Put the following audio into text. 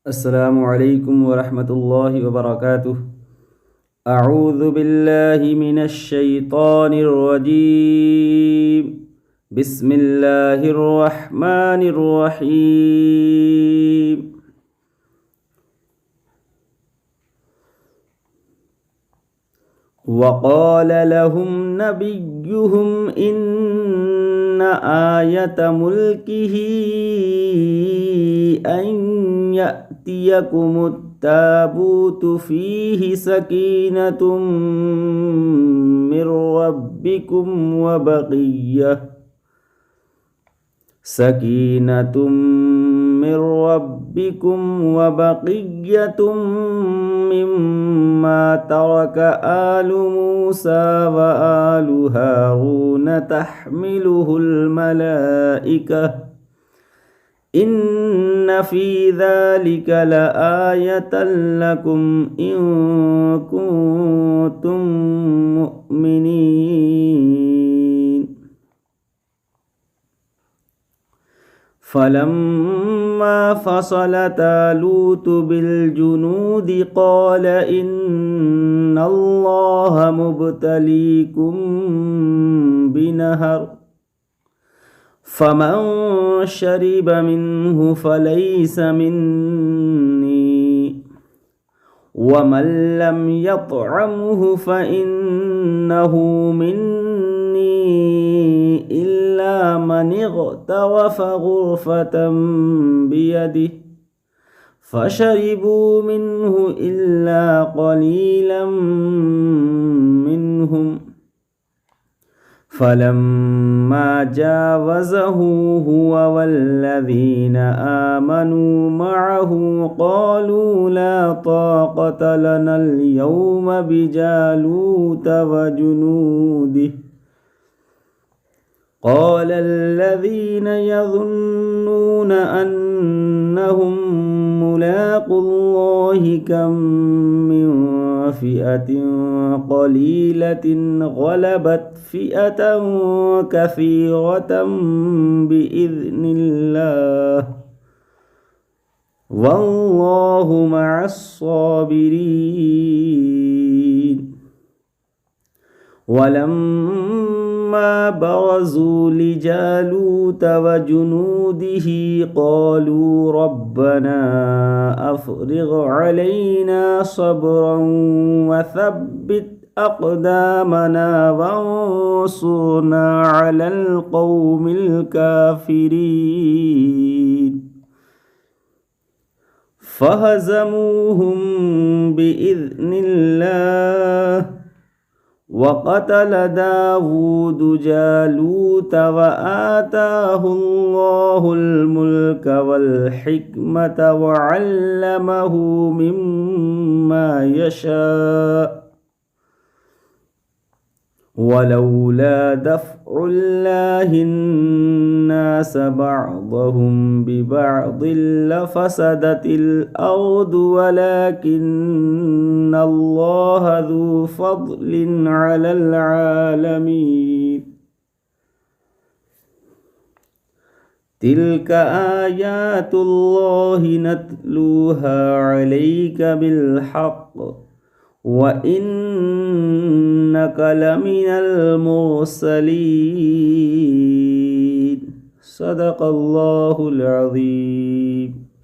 السلام عليكم ورحمة الله وبركاته. أعوذ بالله من الشيطان الرجيم. بسم الله الرحمن الرحيم. وقال لهم نبيهم إن آية ملكه أن يأتيكم التابوت فيه سكينة من ربكم وبقية مما ترك آل موسى وآل هارون تحمله الملائكة إن في ذلك لآية لكم إن كنتم مؤمنين. فلما فصل طالوت بالجنود قال إن الله مبتليكم بنهر فمن شرب منه فليس مني ومن لم يطعمه فإنه مني إلا من اغترف غرفة بيده فشربوا منه إلا قليلا منهم. فلما جاوزه هو والذين آمنوا معه قالوا لا طاقة لنا اليوم بجالوت وجنوده. قال الذين يظنون أنهم ملاقو الله كم من فئة قليلة غلبت فئة كثيرة بإذن الله والله مع الصابرين. ولما برزوا لجالوت وجنوده قالوا ربنا أفرغ علينا صبرا وثبت أقدامنا وانصرنا على القوم الكافرين. فهزموهم بإذن الله وقتل داود جالوت وآتاه الله الملك والحكمة وعلمه مما يشاء ولولا دفع الله الناس بعضهم ببعض لفسدت الأرض ولكن الله ذو فضل على العالمين. تلك آيات الله نتلوها عليك بالحق وإنك لمن المرسلين. صدق الله العظيم.